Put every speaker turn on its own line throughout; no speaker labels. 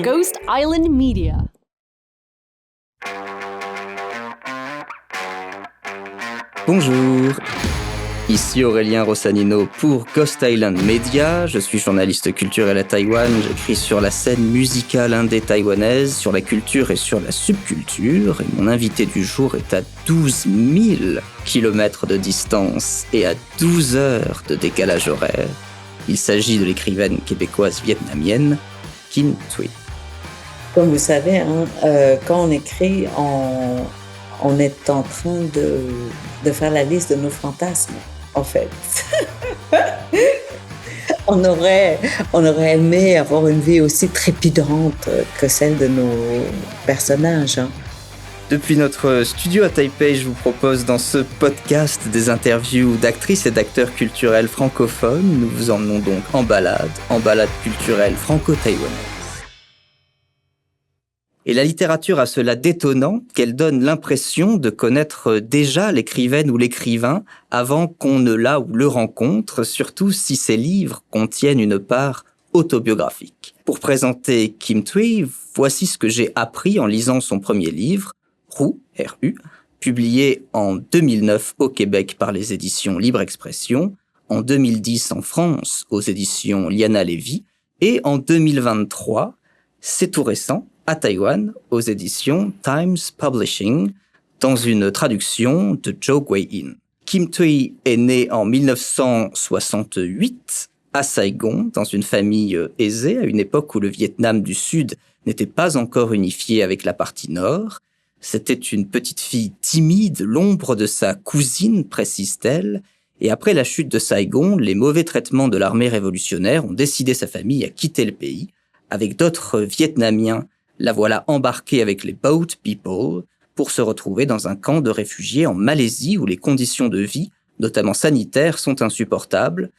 Ghost Island Media.
Bonjour, ici Aurélien Rossanino pour Ghost Island Media. Je suis journaliste culturel à Taïwan. J'écris sur la scène musicale indé taïwanaise, sur la culture et sur la subculture. Et mon invité du jour est à 12 000 kilomètres de distance et à 12 heures de décalage horaire. Il s'agit de l'écrivaine québécoise vietnamienne Kim Thuy.
Comme vous savez, quand on écrit, on est en train de faire la liste de nos fantasmes, en fait. On aurait aimé avoir une vie aussi trépidante que celle de nos personnages.
Depuis notre studio à Taipei, je vous propose dans ce podcast des interviews d'actrices et d'acteurs culturels francophones. Nous vous emmenons donc en balade culturelle franco-taïwanaise. Et la littérature a cela d'étonnant qu'elle donne l'impression de connaître déjà l'écrivaine ou l'écrivain avant qu'on ne l'a ou le rencontre, surtout si ces livres contiennent une part autobiographique. Pour présenter Kim Thuy, voici ce que j'ai appris en lisant son premier livre, Ru, R-U, publié en 2009 au Québec par les éditions Libre Expression, en 2010 en France aux éditions Liana Lévy, et en 2023, c'est tout récent, à Taïwan, aux éditions Times Publishing, dans une traduction de Zhou Guiyin. Kim Thuy est née en 1968 à Saigon, dans une famille aisée, à une époque où le Vietnam du Sud n'était pas encore unifié avec la partie nord. C'était une petite fille timide, l'ombre de sa cousine, précise-t-elle, et après la chute de Saigon, les mauvais traitements de l'armée révolutionnaire ont décidé sa famille à quitter le pays. Avec d'autres Vietnamiens, la voilà embarquée avec les Boat People pour se retrouver dans un camp de réfugiés en Malaisie où les conditions de vie, notamment sanitaires, sont insupportables.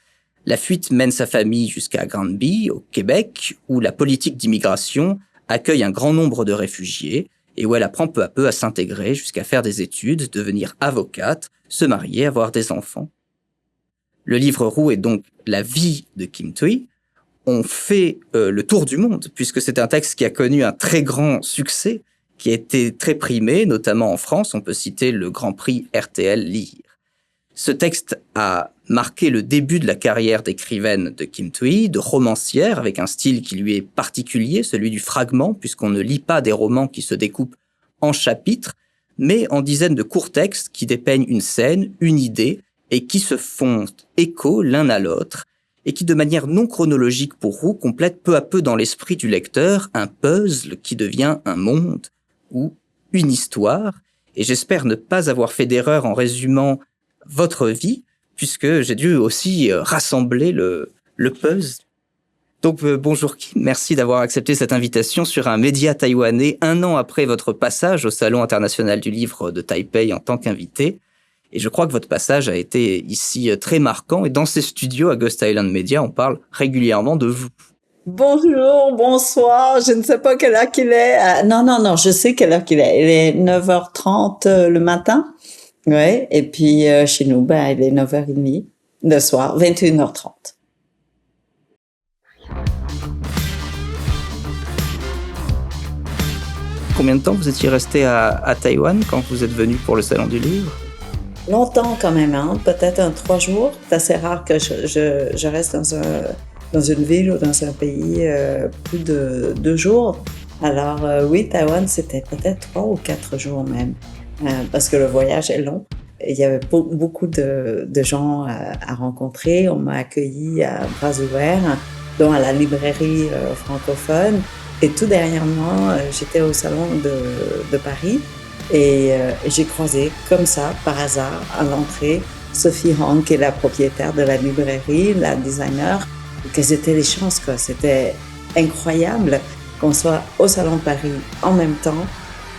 La fuite mène sa famille jusqu'à Granby, au Québec, où la politique d'immigration accueille un grand nombre de réfugiés et où elle apprend peu à peu à s'intégrer jusqu'à faire des études, devenir avocate, se marier, avoir des enfants. Le livre Ru est donc la vie de Kim Thuy. On fait le tour du monde, puisque c'est un texte qui a connu un très grand succès, qui a été très primé, notamment en France. On peut citer le Grand Prix RTL Lire. Ce texte a marqué le début de la carrière d'écrivaine de Kim Thuy, de romancière, avec un style qui lui est particulier, celui du fragment, puisqu'on ne lit pas des romans qui se découpent en chapitres, mais en dizaines de courts textes qui dépeignent une scène, une idée, et qui se font écho l'un à l'autre, et qui, de manière non chronologique pour Ru, complète peu à peu dans l'esprit du lecteur un puzzle qui devient un monde ou une histoire. Et j'espère ne pas avoir fait d'erreur en résumant votre vie, puisque j'ai dû aussi rassembler le puzzle. Donc bonjour Kim, merci d'avoir accepté cette invitation sur un média taïwanais 1 an après votre passage au Salon international du livre de Taipei en tant qu'invité. Et je crois que votre passage a été ici très marquant. Et dans ces studios à Ghost Island Media, on parle régulièrement de vous.
Bonjour, bonsoir, je ne sais pas quelle heure qu'il est. Non, je sais quelle heure qu'il est. Il est 9h30 le matin. Ouais, et puis chez nous, il est 9h30 le soir, 21h30.
Combien de temps vous étiez resté à Taïwan quand vous êtes venu pour le Salon du Livre ?
Longtemps quand même, peut-être 3 jours. C'est assez rare que je reste dans une ville ou dans un pays plus de 2 jours. Alors oui, Taïwan, c'était peut-être 3 ou 4 jours même, parce que le voyage est long. Il y avait beaucoup de gens à rencontrer. On m'a accueilli à bras ouverts, dont à la librairie francophone. Et tout derrière moi, j'étais au salon de Paris. Et j'ai croisé comme ça, par hasard, à l'entrée, Sophie Hong, qui est la propriétaire de la librairie, la designer. Quelles étaient les chances, quoi. C'était incroyable qu'on soit au Salon de Paris en même temps,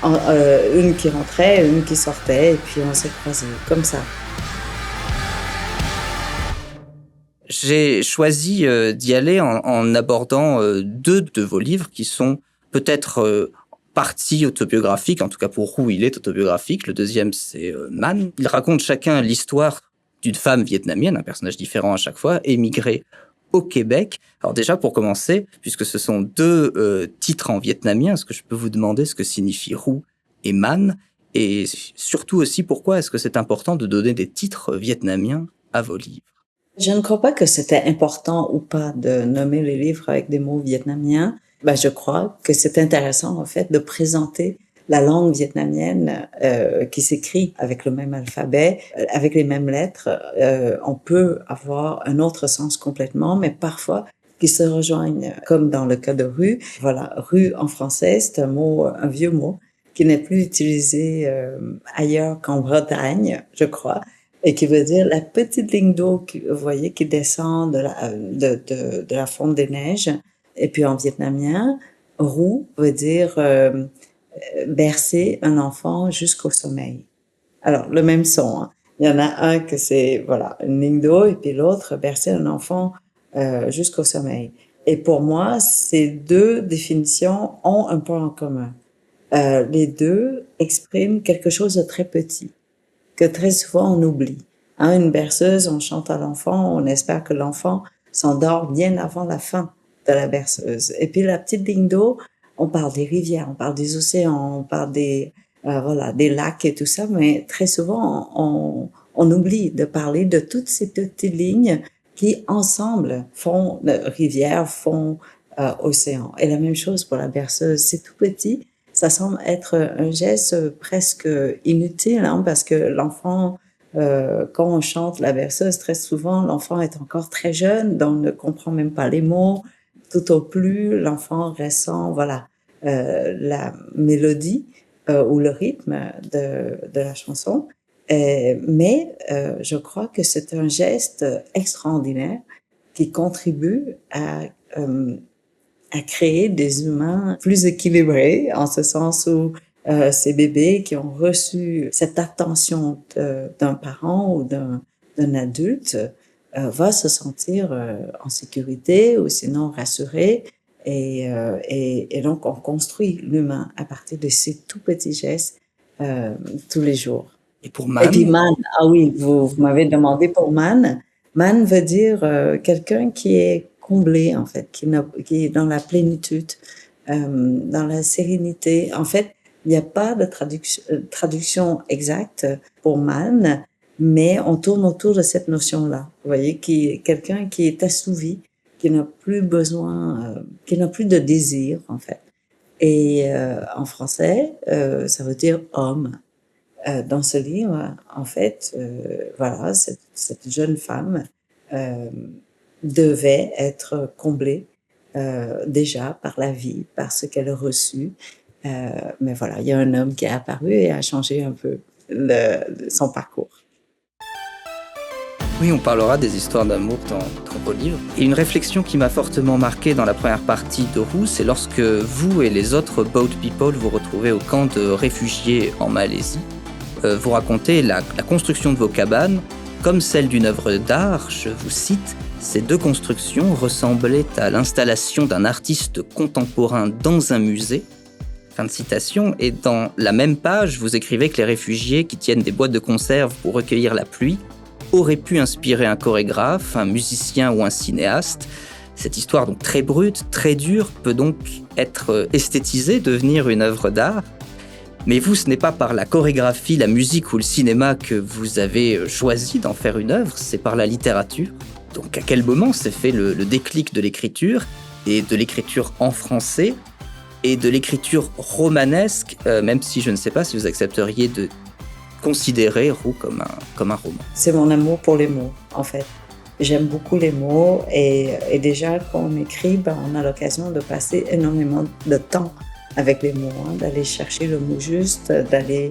une qui rentrait, une qui sortait, et puis on s'est croisés comme ça.
J'ai choisi d'y aller en abordant 2 de vos livres qui sont peut-être partie autobiographique, en tout cas pour Ru, il est autobiographique. Le deuxième, c'est Man. Ils racontent chacun l'histoire d'une femme vietnamienne, un personnage différent à chaque fois, émigrée au Québec. Alors déjà, pour commencer, puisque ce sont deux titres en vietnamien, est-ce que je peux vous demander ce que signifie Ru et Man? Et surtout aussi, pourquoi est-ce que c'est important de donner des titres vietnamiens à vos livres?
Je ne crois pas que c'était important ou pas de nommer les livres avec des mots vietnamiens. Je crois que c'est intéressant, en fait, de présenter la langue vietnamienne qui s'écrit avec le même alphabet, avec les mêmes lettres. On peut avoir un autre sens complètement, mais parfois qui se rejoignent, comme dans le cas de rue. Voilà, rue en français, c'est un vieux mot qui n'est plus utilisé ailleurs qu'en Bretagne, je crois, et qui veut dire la petite ligne d'eau, vous voyez, qui descend de la fonte des neiges. Et puis en vietnamien, Ru veut dire bercer un enfant jusqu'au sommeil. Alors, le même son, hein. Il y en a un que c'est, voilà, une ligne d'eau, et puis l'autre, bercer un enfant jusqu'au sommeil. Et pour moi, ces deux définitions ont un point en commun. Les deux expriment quelque chose de très petit, que très souvent on oublie. Hein, une berceuse, on chante à l'enfant, on espère que l'enfant s'endort bien avant la fin de la berceuse. Et puis la petite ligne d'eau, on parle des rivières, on parle des océans, on parle des lacs et tout ça, mais très souvent on oublie de parler de toutes ces petites lignes qui ensemble font rivière, font océan. Et la même chose pour la berceuse, c'est tout petit. Ça semble être un geste presque inutile, hein, parce que l'enfant, quand on chante la berceuse, très souvent, l'enfant est encore très jeune, donc ne comprend même pas les mots. Tout au plus, l'enfant ressent, la mélodie ou le rythme de la chanson. Mais je crois que c'est un geste extraordinaire qui contribue à créer des humains plus équilibrés, en ce sens où ces bébés qui ont reçu cette attention d'un parent ou d'un adulte va se sentir en sécurité ou sinon rassuré. Et donc, on construit l'humain à partir de ces tout petits gestes tous les jours.
Et pour
Et puis
Man?
man, ah oui, vous m'avez demandé pour man. Man veut dire quelqu'un qui est comblé, en fait, qui est dans la plénitude, dans la sérénité. En fait, il n'y a pas de traduction exacte pour man, mais on tourne autour de cette notion-là. Vous voyez, quelqu'un qui est assouvi, qui n'a plus besoin, qui n'a plus de désir, en fait. Et en français, ça veut dire homme. Dans ce livre, en fait, cette jeune femme devait être comblée déjà par la vie, par ce qu'elle a reçu. Mais voilà, il y a un homme qui est apparu et a changé un peu son parcours.
Oui, on parlera des histoires d'amour dans vos livres. Et une réflexion qui m'a fortement marqué dans la première partie de Ru, c'est lorsque vous et les autres boat people vous retrouvez au camp de réfugiés en Malaisie. Vous racontez la construction de vos cabanes comme celle d'une œuvre d'art. Je vous cite, « Ces deux constructions ressemblaient à l'installation d'un artiste contemporain dans un musée ». Fin de citation. Et dans la même page, vous écrivez que les réfugiés qui tiennent des boîtes de conserve pour recueillir la pluie auraient pu inspirer un chorégraphe, un musicien ou un cinéaste. Cette histoire donc très brute, très dure, peut donc être esthétisée, devenir une œuvre d'art. Mais vous, ce n'est pas par la chorégraphie, la musique ou le cinéma que vous avez choisi d'en faire une œuvre, c'est par la littérature. Donc à quel moment s'est fait le déclic de l'écriture, et de l'écriture en français, et de l'écriture romanesque, même si je ne sais pas si vous accepteriez de considérer Ru comme un roman.
C'est mon amour pour les mots, en fait. J'aime beaucoup les mots et déjà, quand on écrit, on a l'occasion de passer énormément de temps avec les mots, hein, d'aller chercher le mot juste, d'aller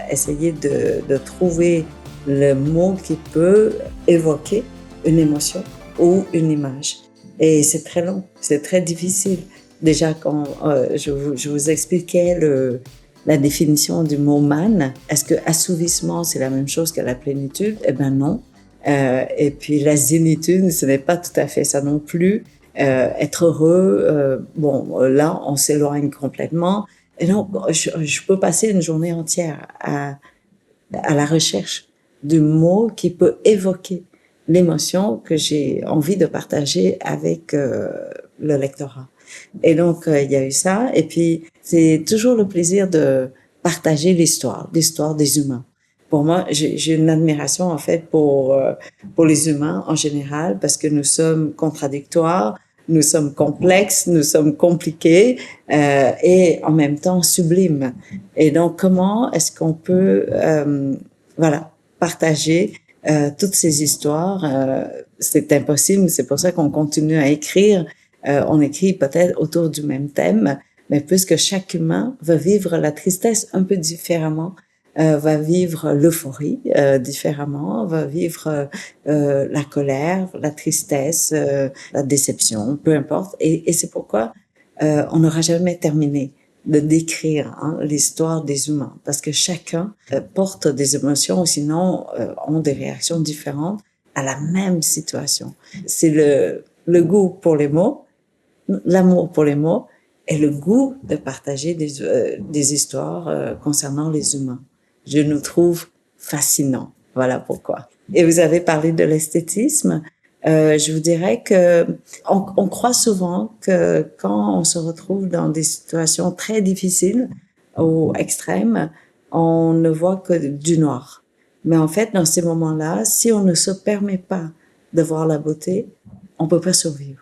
essayer de trouver le mot qui peut évoquer une émotion ou une image. Et c'est très long, c'est très difficile. Déjà, quand je vous expliquais la définition du mot man, est-ce que assouvissement, c'est la même chose que la plénitude? Eh ben non. Et puis la zénitude, ce n'est pas tout à fait ça non plus. Être heureux, là, on s'éloigne complètement. Et non, je peux passer une journée entière à la recherche du mot qui peut évoquer l'émotion que j'ai envie de partager avec le lectorat. Et donc, il y a eu ça. Et puis, c'est toujours le plaisir de partager l'histoire des humains. Pour moi, j'ai une admiration, en fait, pour les humains en général, parce que nous sommes contradictoires, nous sommes complexes, nous sommes compliqués et en même temps sublimes. Et donc, comment est-ce qu'on peut, voilà, partager toutes ces histoires? C'est impossible, c'est pour ça qu'on continue à écrire. On écrit peut-être autour du même thème, mais puisque chaque humain va vivre la tristesse un peu différemment, va vivre l'euphorie différemment, va vivre la colère, la tristesse, la déception, peu importe. Et c'est pourquoi on n'aura jamais terminé de décrire l'histoire des humains, parce que chacun porte des émotions, ou sinon ont des réactions différentes à la même situation. C'est le goût pour les mots, l'amour pour les mots et le goût de partager des histoires concernant les humains. Je nous trouve fascinants. Voilà pourquoi. Et vous avez parlé de l'esthétisme. Je vous dirais que on croit souvent que quand on se retrouve dans des situations très difficiles ou extrêmes, on ne voit que du noir. Mais en fait, dans ces moments-là, si on ne se permet pas de voir la beauté, on peut pas survivre.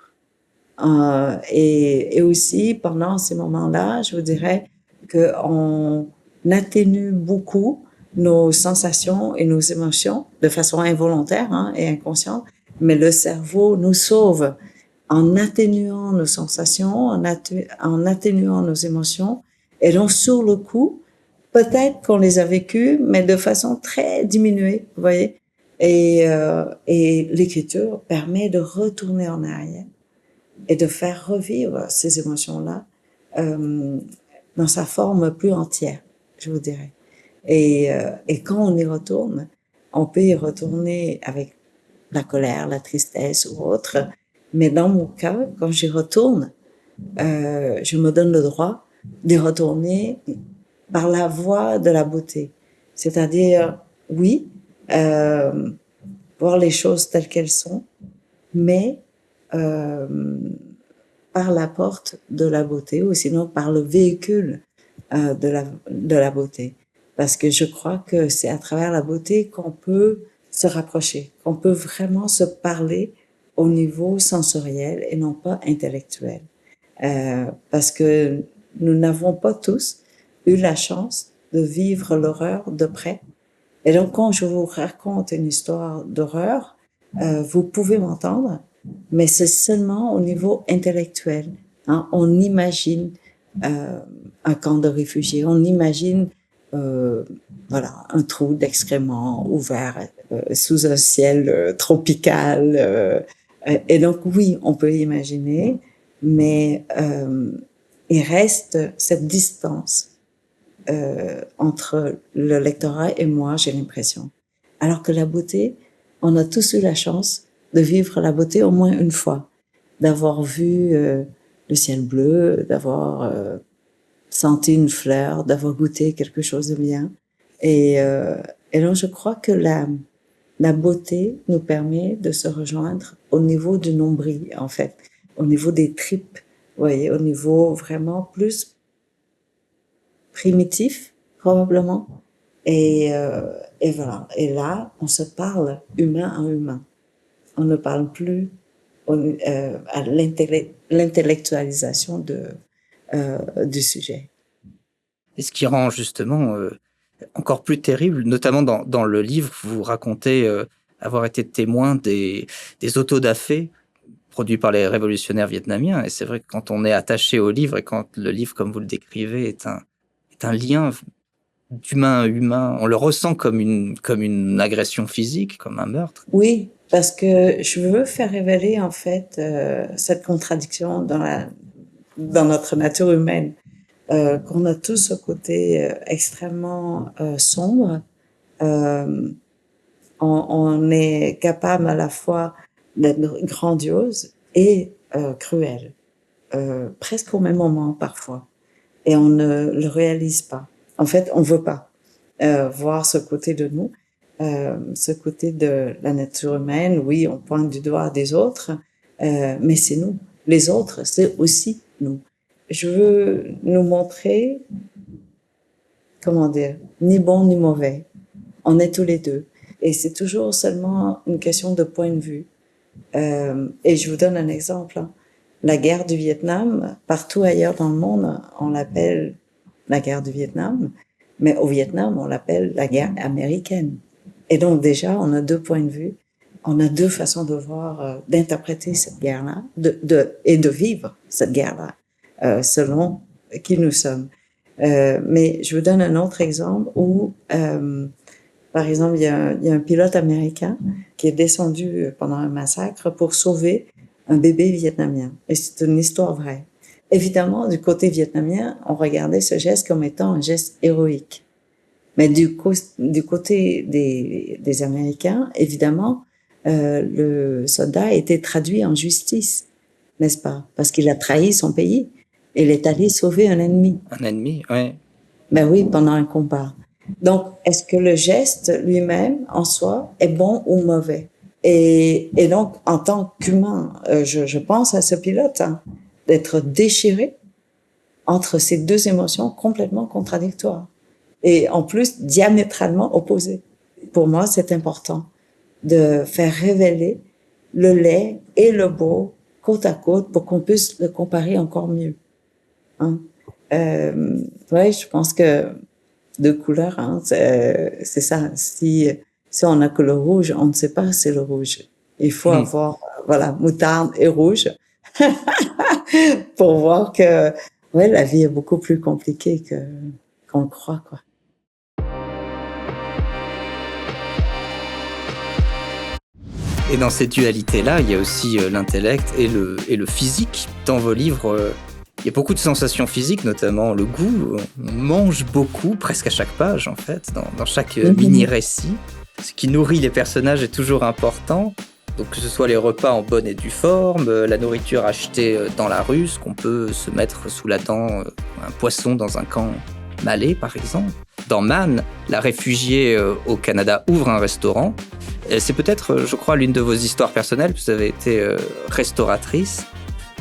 Et aussi, pendant ces moments-là, je vous dirais qu'on atténue beaucoup nos sensations et nos émotions de façon involontaire et inconsciente, mais le cerveau nous sauve en atténuant nos sensations, en atténuant nos émotions. Et donc, sur le coup, peut-être qu'on les a vécues, mais de façon très diminuée, vous voyez. Et l'écriture permet de retourner en arrière et de faire revivre ces émotions-là dans sa forme plus entière, je vous dirais. Et quand on y retourne, on peut y retourner avec la colère, la tristesse ou autre. Mais dans mon cas, quand j'y retourne, je me donne le droit d'y retourner par la voie de la beauté. C'est-à-dire, oui, voir les choses telles qu'elles sont, mais par la porte de la beauté ou sinon par le véhicule de la beauté. Parce que je crois que c'est à travers la beauté qu'on peut se rapprocher, qu'on peut vraiment se parler au niveau sensoriel et non pas intellectuel. Parce que nous n'avons pas tous eu la chance de vivre l'horreur de près. Et donc, quand je vous raconte une histoire d'horreur, vous pouvez m'entendre, mais c'est seulement au niveau intellectuel. On imagine un camp de réfugiés, on imagine voilà, un trou d'excréments ouvert sous un ciel tropical. Et donc, oui, on peut imaginer, mais il reste cette distance entre le lectorat et moi, j'ai l'impression. Alors que la beauté, on a tous eu la chance de vivre la beauté au moins une fois, d'avoir vu le ciel bleu, d'avoir senti une fleur, d'avoir goûté quelque chose de bien. Et donc, je crois que la beauté nous permet de se rejoindre au niveau du nombril, en fait, au niveau des tripes, vous voyez, au niveau vraiment plus primitif, probablement. Et voilà. Et là, on se parle humain à humain. On ne parle plus à l'intellectualisation du sujet.
Et ce qui rend justement encore plus terrible, notamment dans le livre, vous racontez avoir été témoin des autodafés produits par les révolutionnaires vietnamiens. Et c'est vrai que quand on est attaché au livre et quand le livre, comme vous le décrivez, est un lien d'humain à humain, on le ressent comme une agression physique, comme un meurtre.
Oui, parce que je veux faire révéler en fait cette contradiction dans notre nature humaine, qu'on a tous ce côté extrêmement sombre. On est capable à la fois d'être grandiose et cruel, presque au même moment parfois, et on ne le réalise pas. En fait, on veut pas voir ce côté de nous. ce côté de la nature humaine, oui, on pointe du doigt des autres, mais c'est nous. Les autres, c'est aussi nous. Je veux nous montrer, comment dire, ni bon ni mauvais. On est tous les deux. Et c'est toujours seulement une question de point de vue. Et je vous donne un exemple. Hein. La guerre du Vietnam, partout ailleurs dans le monde, on l'appelle la guerre du Vietnam, mais au Vietnam, on l'appelle la guerre américaine. Et donc déjà, on a deux points de vue, on a deux façons de voir, d'interpréter cette guerre-là, et de vivre cette guerre-là, selon qui nous sommes. Mais je vous donne un autre exemple où, par exemple, il y a un pilote américain qui est descendu pendant un massacre pour sauver un bébé vietnamien. Et c'est une histoire vraie. Évidemment, du côté vietnamien, on regardait ce geste comme étant un geste héroïque. Mais du côté des Américains, évidemment, le soldat a été traduit en justice, n'est-ce pas? Parce qu'il a trahi son pays. Il est allé sauver un ennemi.
Un ennemi, oui.
Ben oui, pendant un combat. Donc, est-ce que le geste lui-même, en soi, est bon ou mauvais? Et donc, en tant qu'humain, je pense à ce pilote, hein, d'être déchiré entre ces deux émotions complètement contradictoires. Et en plus, diamétralement opposées. Pour moi, c'est important de faire révéler le laid et le beau côte à côte pour qu'on puisse le comparer encore mieux. Hein? Ouais, je pense que deux couleurs, hein, c'est ça. Si on a que le rouge, on ne sait pas c'est le rouge. Il faut avoir, voilà, moutarde et rouge pour voir que, ouais, la vie est beaucoup plus compliquée qu'on le croit, quoi.
Et dans cette dualité-là, il y a aussi l'intellect et le physique. Dans vos livres, il y a beaucoup de sensations physiques, notamment le goût. On mange beaucoup, presque à chaque page, en fait, dans chaque mini-récit. Ce qui nourrit les personnages est toujours important. Donc que ce soit les repas en bonne et due forme, la nourriture achetée dans la rue, ce qu'on peut se mettre sous la dent, un poisson dans un camp malais, par exemple. Dans Man, la réfugiée au Canada ouvre un restaurant. C'est peut-être, je crois, l'une de vos histoires personnelles, vous avez été restauratrice.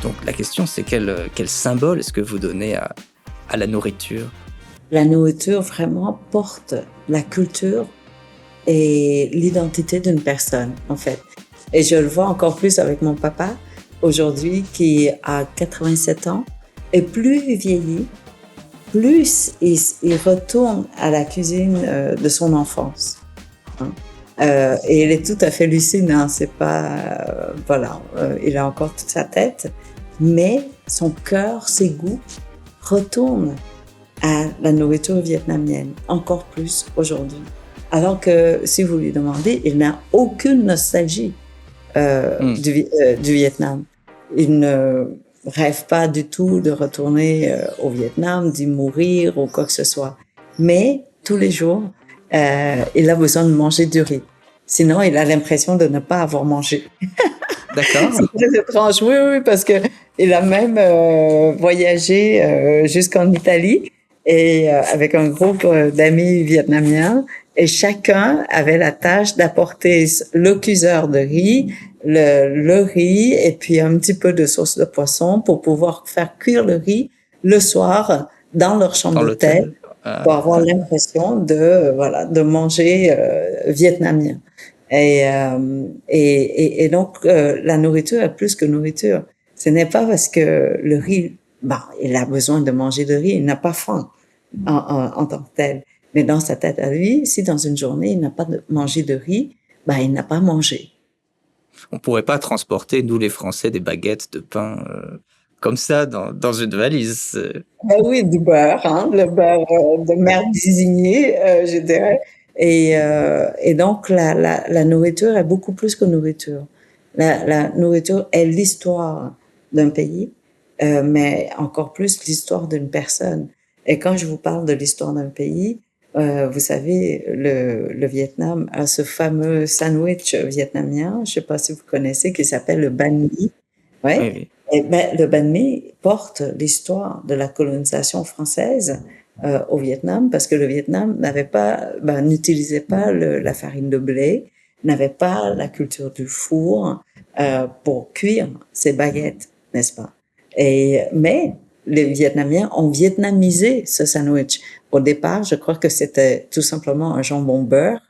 Donc la question, c'est quel symbole est-ce que vous donnez à la nourriture?
La nourriture vraiment porte la culture et l'identité d'une personne, en fait. Et je le vois encore plus avec mon papa, aujourd'hui, qui a 87 ans. Et plus il vieillit, plus il retourne à la cuisine de son enfance. Hein. Et il est tout à fait lucide, hein, c'est pas... voilà, il a encore toute sa tête, mais son cœur, ses goûts retournent à la nourriture vietnamienne, encore plus aujourd'hui. Alors que, si vous lui demandez, il n'a aucune nostalgie du Vietnam. Il ne rêve pas du tout de retourner au Vietnam, d'y mourir ou quoi que ce soit. Mais, tous les jours, il a besoin de manger du riz. Sinon, il a l'impression de ne pas avoir mangé.
D'accord.
C'est très étrange. Oui, oui, parce que il a même voyagé jusqu'en Italie et avec un groupe d'amis vietnamiens. Et chacun avait la tâche d'apporter le cuiseur de riz, le riz et puis un petit peu de sauce de poisson pour pouvoir faire cuire le riz le soir dans leur chambre d'hôtel pour avoir l'impression de manger vietnamien. Et donc la nourriture est plus que nourriture. Ce n'est pas parce que le riz, il a besoin de manger de riz, il n'a pas faim en tant que tel. Mais dans sa tête à lui, si dans une journée il n'a pas mangé de riz, il n'a pas mangé.
On pourrait pas transporter, nous les Français, des baguettes de pain comme ça dans une valise.
Oui, du beurre, hein, le beurre de mère désignée, je dirais. Et donc la nourriture est beaucoup plus que nourriture. La nourriture est l'histoire d'un pays, mais encore plus l'histoire d'une personne. Et quand je vous parle de l'histoire d'un pays, vous savez, le Vietnam a ce fameux sandwich vietnamien, je sais pas si vous connaissez, qui s'appelle le banh mi. Ouais.
Oui.
Et le banh mi porte l'histoire de la colonisation française au Vietnam parce que le Vietnam n'utilisait pas la farine de blé, n'avait pas la culture du four pour cuire ses baguettes, n'est-ce pas? Mais les Vietnamiens ont vietnamisé ce sandwich. Au départ, je crois que c'était tout simplement un jambon beurre,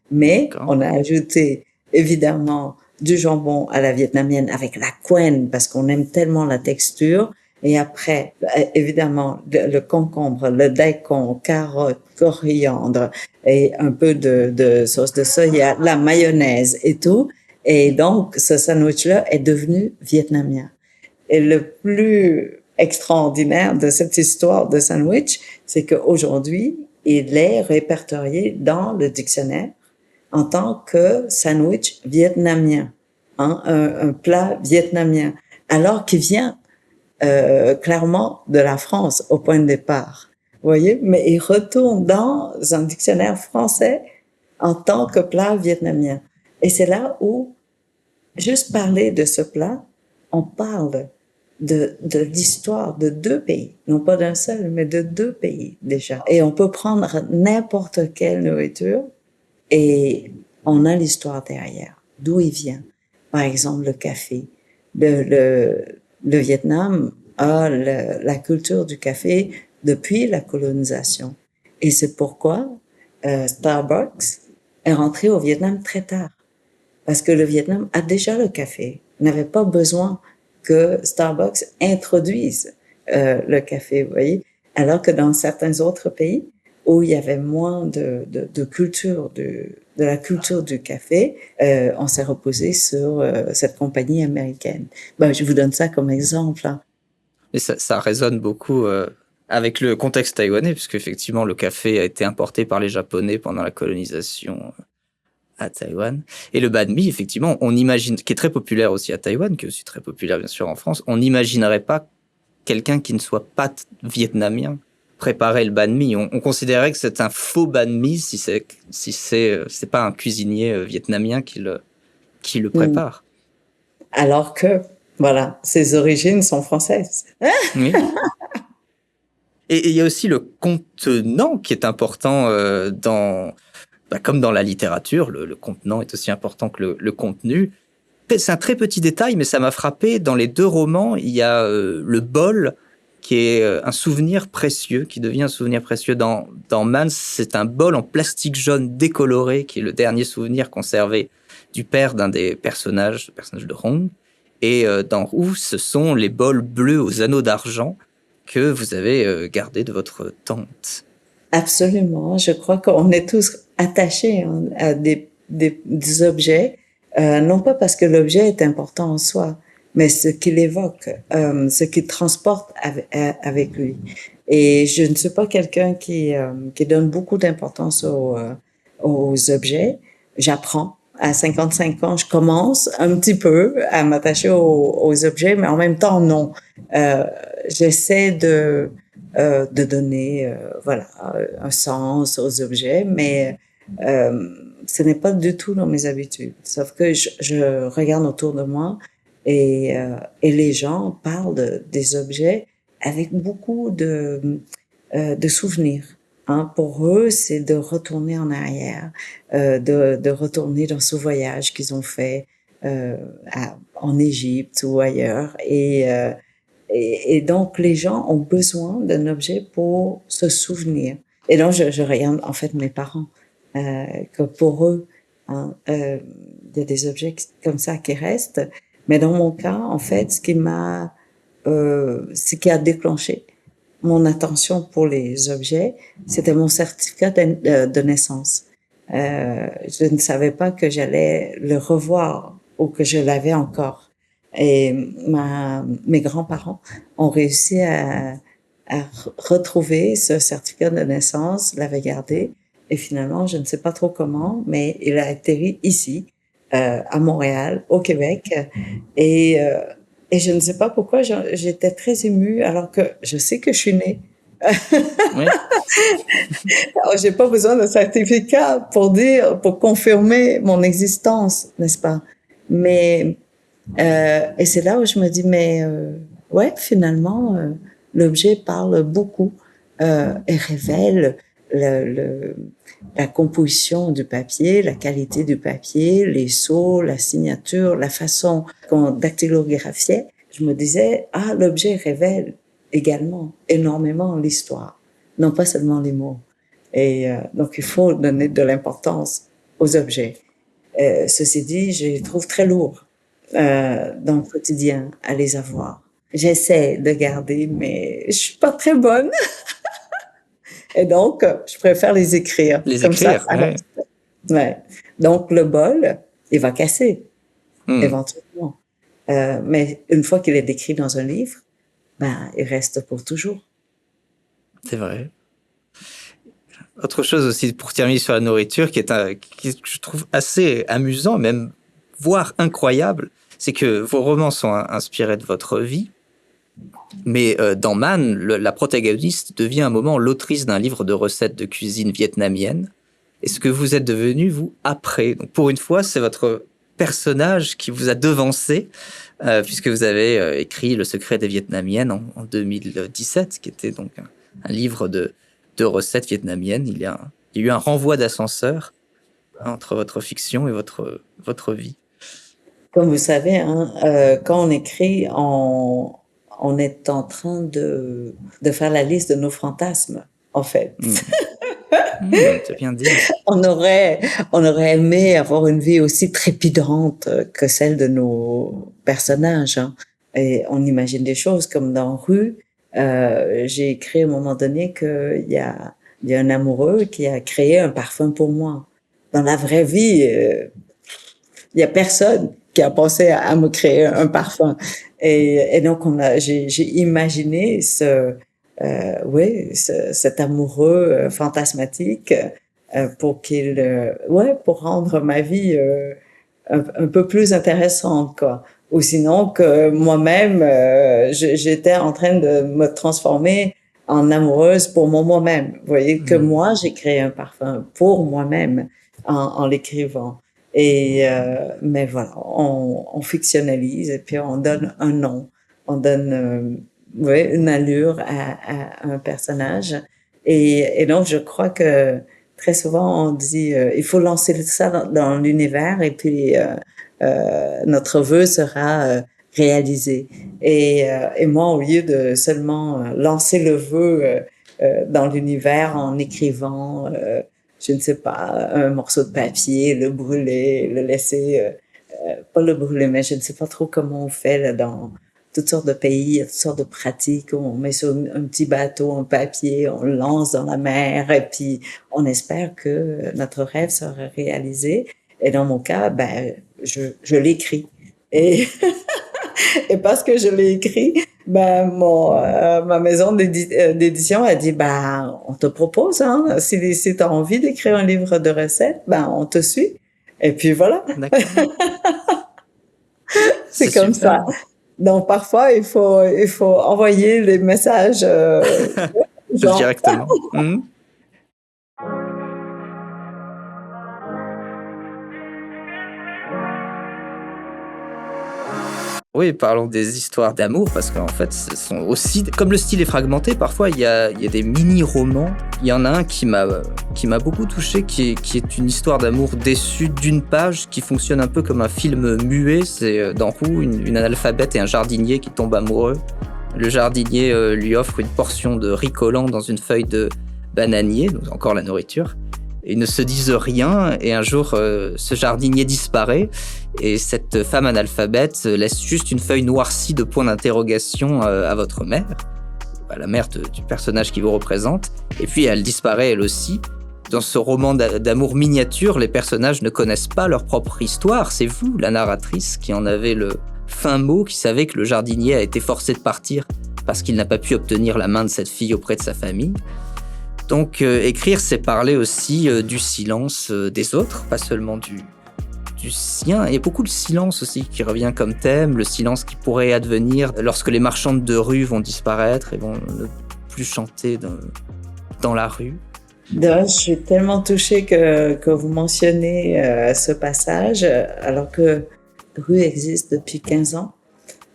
mais
D'accord.
on a ajouté évidemment du jambon à la vietnamienne avec la quenne parce qu'on aime tellement la texture. Et après, évidemment, le concombre, le daikon, carotte, coriandre et un peu de sauce de soya, la mayonnaise et tout. Et donc, ce sandwich-là est devenu vietnamien. Et le plus extraordinaire de cette histoire de sandwich, c'est qu'aujourd'hui, il est répertorié dans le dictionnaire en tant que sandwich vietnamien, hein, un plat vietnamien, alors qu'il vient clairement de la France au point de départ. Vous voyez, mais il retourne dans un dictionnaire français en tant que plat vietnamien. Et c'est là où, juste parler de ce plat, on parle de l'histoire de deux pays, non pas d'un seul, mais de deux pays déjà. Et on peut prendre n'importe quelle nourriture et on a l'histoire derrière, d'où il vient. Par exemple, le café. Le Vietnam a la culture du café depuis la colonisation. Et c'est pourquoi Starbucks est rentré au Vietnam très tard. Parce que le Vietnam a déjà le café. Il n'avait pas besoin que Starbucks introduise le café, vous voyez. Alors que dans certains autres pays, où il y avait moins de culture, de la culture du café, on s'est reposé sur cette compagnie américaine. Je vous donne ça comme exemple. Hein.
Et ça résonne beaucoup avec le contexte taïwanais, puisque effectivement le café a été importé par les Japonais pendant la colonisation à Taïwan. Et le banh mi, effectivement, on imagine, qui est très populaire aussi à Taïwan, qui est aussi très populaire bien sûr en France, on n'imaginerait pas quelqu'un qui ne soit pas vietnamien préparer le banh mi. On considérait que c'est un faux banh mi si c'est pas un cuisinier vietnamien qui le prépare.
Alors que, voilà, ses origines sont françaises.
Oui. Et il y a aussi le contenant qui est important comme dans la littérature, le contenant est aussi important que le contenu. C'est un très petit détail, mais ça m'a frappé. Dans les deux romans, il y a le bol qui est un souvenir précieux, qui devient un souvenir précieux. Dans Mans, c'est un bol en plastique jaune décoloré, qui est le dernier souvenir conservé du père d'un des personnages, le personnage de Hong. Et dans Roux, ce sont les bols bleus aux anneaux d'argent que vous avez gardés de votre tante.
Absolument. Je crois qu'on est tous attachés à des objets, non pas parce que l'objet est important en soi, mais ce qu'il évoque, ce qu'il transporte avec lui. Et je ne suis pas quelqu'un qui donne beaucoup d'importance aux objets. J'apprends. À 55 ans, je commence un petit peu à m'attacher aux objets, mais en même temps, non. J'essaie de donner un sens aux objets, mais ce n'est pas du tout dans mes habitudes. Sauf que je regarde autour de moi et les gens parlent des objets avec beaucoup de souvenirs. Hein, pour eux, c'est de retourner en arrière, de retourner dans ce voyage qu'ils ont fait en Égypte ou ailleurs. Et donc, les gens ont besoin d'un objet pour se souvenir. Et donc, je regarde en fait mes parents, que pour eux, hein, il y a des objets comme ça qui restent. Mais dans mon cas, en fait, ce qui a déclenché mon attention pour les objets, c'était mon certificat de naissance. Je ne savais pas que j'allais le revoir ou que je l'avais encore. Et mes grands-parents ont réussi à retrouver ce certificat de naissance, l'avaient gardé, et finalement, je ne sais pas trop comment, mais il a atterri ici, à Montréal, au Québec, et je ne sais pas pourquoi j'étais très émue, alors que je sais que je suis née.
Oui.
Alors, j'ai pas besoin de certificat pour confirmer mon existence, n'est-ce pas? Mais et c'est là où je me dis, mais ouais, finalement, l'objet parle beaucoup et révèle la composition du papier, la qualité du papier, les sceaux, la signature, la façon qu'on dactylographiait. Je me disais, l'objet révèle également énormément l'histoire, non pas seulement les mots. Et donc, il faut donner de l'importance aux objets. Ceci dit, je les trouve très lourds dans le quotidien à les avoir. J'essaie de garder, mais je suis pas très bonne. Et donc, je préfère les écrire.
Les
comme
écrire,
ça
ouais.
Ouais. Donc, le bol, il va casser, éventuellement. Mais une fois qu'il est décrit dans un livre, il reste pour toujours.
C'est vrai. Autre chose aussi, pour terminer sur la nourriture, qui je trouve assez amusant, même voire incroyable, c'est que vos romans sont inspirés de votre vie. Mais dans Man, la protagoniste devient à un moment l'autrice d'un livre de recettes de cuisine vietnamienne. Et ce que vous êtes devenu, vous, après. Donc, pour une fois, c'est votre personnage qui vous a devancé, puisque vous avez écrit Le secret des Vietnamiennes en 2017, qui était donc un livre de recettes vietnamiennes. Il y a eu un renvoi d'ascenseur entre votre fiction et votre vie.
Comme vous savez, quand on écrit, on est en train de faire la liste de nos fantasmes, en fait.
C'est bien dit.
On aurait aimé avoir une vie aussi trépidante que celle de nos personnages. Hein. Et on imagine des choses comme dans Rue. J'ai écrit à un moment donné qu'il y a un amoureux qui a créé un parfum pour moi. Dans la vraie vie, il y a personne qui a pensé à me créer un parfum. Et donc j'ai imaginé cet amoureux fantasmatique pour pour rendre ma vie un peu plus intéressante, quoi. Ou sinon que moi-même j'étais en train de me transformer en amoureuse pour moi-même. Vous voyez que moi j'ai créé un parfum pour moi-même en l'écrivant. Et mais voilà, on fictionnalise et puis on donne un nom, on donne une allure à un personnage. Et donc je crois que très souvent on dit il faut lancer ça dans l'univers et puis notre vœu sera réalisé. Et moi, au lieu de seulement lancer le vœu dans l'univers en écrivant je ne sais pas, un morceau de papier, le brûler, le laisser, pas le brûler, mais je ne sais pas trop comment on fait là, dans toutes sortes de pays, toutes sortes de pratiques. On met sur un petit bateau en papier, on le lance dans la mer et puis on espère que notre rêve sera réalisé. Et dans mon cas, je l'écris. Et et parce que je l'ai écrit, ma maison d'édition a dit, on te propose, hein, si t'as envie d'écrire un livre de recettes, on te suit. Et puis voilà.
D'accord.
C'est comme
super.
ça. Donc parfois il faut envoyer les messages
directement. Oui, parlons des histoires d'amour, parce qu'en fait, ce sont aussi, comme le style est fragmenté, parfois il y a des mini-romans. Il y en a un qui m'a beaucoup touché, qui est une histoire d'amour déçue d'une page, qui fonctionne un peu comme un film muet. C'est dans Roux, une analphabète et un jardinier qui tombent amoureux. Le jardinier lui offre une portion de riz collant dans une feuille de bananier, donc encore la nourriture. Ils ne se disent rien et un jour, ce jardinier disparaît et cette femme analphabète laisse juste une feuille noircie de points d'interrogation à votre mère, à la mère du personnage qui vous représente. Et puis elle disparaît elle aussi. Dans ce roman d'amour miniature, les personnages ne connaissent pas leur propre histoire. C'est vous, la narratrice, qui en avez le fin mot, qui savez que le jardinier a été forcé de partir parce qu'il n'a pas pu obtenir la main de cette fille auprès de sa famille. Donc écrire, c'est parler aussi du silence des autres, pas seulement du sien. Il y a beaucoup de silence aussi qui revient comme thème, le silence qui pourrait advenir lorsque les marchandes de rue vont disparaître et vont ne plus chanter dans la rue.
Je suis tellement touchée que vous mentionnez ce passage, alors que Rue existe depuis 15 ans.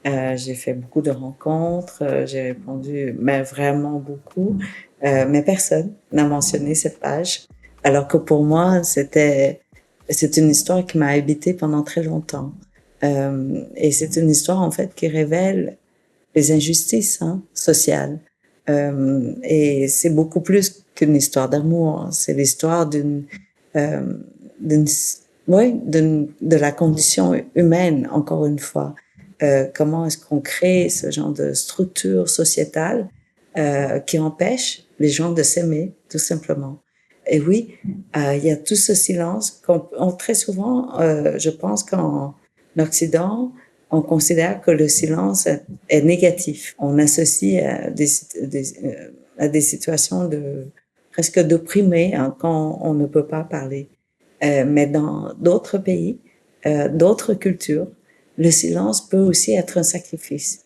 J'ai fait beaucoup de rencontres, j'ai répondu, mais vraiment beaucoup, mais personne n'a mentionné cette page, alors que pour moi, c'est une histoire qui m'a habité pendant très longtemps. Et c'est une histoire, en fait, qui révèle les injustices sociales. Et c'est beaucoup plus qu'une histoire d'amour. C'est l'histoire euh, d'une, de la condition humaine, encore une fois. Comment est-ce qu'on crée ce genre de structure sociétale qui empêche les gens de s'aimer, tout simplement. Et oui, il y a tout ce silence très souvent, je pense qu'en Occident, on considère que le silence est négatif. On associe à des situations presque d'opprimés quand on ne peut pas parler. Mais dans d'autres pays, d'autres cultures, le silence peut aussi être un sacrifice,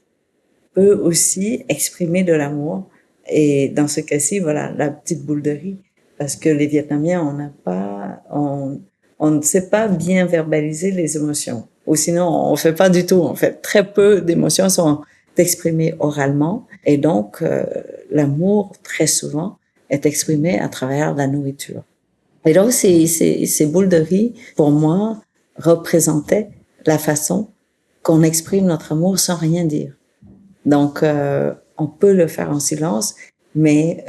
peut aussi exprimer de l'amour. Et dans ce cas-ci, voilà, la petite boule de riz. Parce que les Vietnamiens, on ne sait pas bien verbaliser les émotions. Ou sinon, on fait pas du tout. En fait, très peu d'émotions sont exprimées oralement. Et donc, l'amour, très souvent, est exprimé à travers la nourriture. Et donc, ces boules de riz, pour moi, représentaient la façon qu'on exprime notre amour sans rien dire. Donc, on peut le faire en silence, mais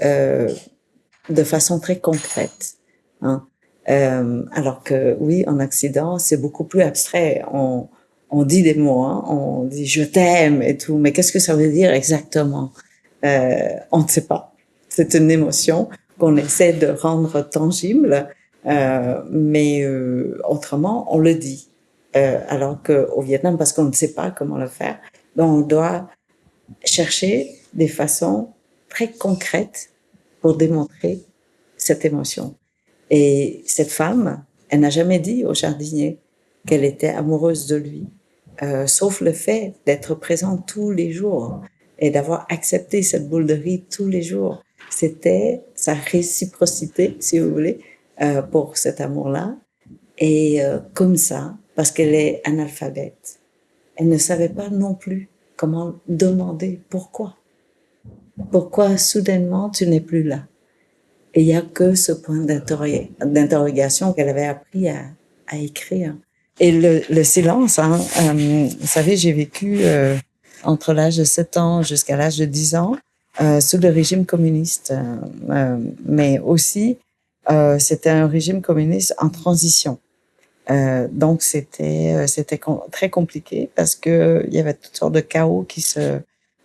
de façon très concrète. Hein. Alors que oui, en Occident, c'est beaucoup plus abstrait. On dit des mots, on dit je t'aime et tout, mais qu'est-ce que ça veut dire exactement? On ne sait pas. C'est une émotion qu'on essaie de rendre tangible, mais autrement, on le dit. Alors qu'au Vietnam, parce qu'on ne sait pas comment le faire, donc on doit chercher des façons très concrètes pour démontrer cette émotion. Et cette femme, elle n'a jamais dit au jardinier qu'elle était amoureuse de lui, sauf le fait d'être présente tous les jours et d'avoir accepté cette boule de riz tous les jours. C'était sa réciprocité, si vous voulez, pour cet amour-là. Et comme ça, parce qu'elle est analphabète, elle ne savait pas non plus comment demander pourquoi. Pourquoi soudainement tu n'es plus là? Et il n'y a que ce point d'interrogation qu'elle avait appris à écrire. Et le silence, vous savez, j'ai vécu entre l'âge de 7 ans jusqu'à l'âge de 10 ans sous le régime communiste. Mais aussi, c'était un régime communiste en transition. Donc, c'était très compliqué parce que il y avait toutes sortes de chaos qui se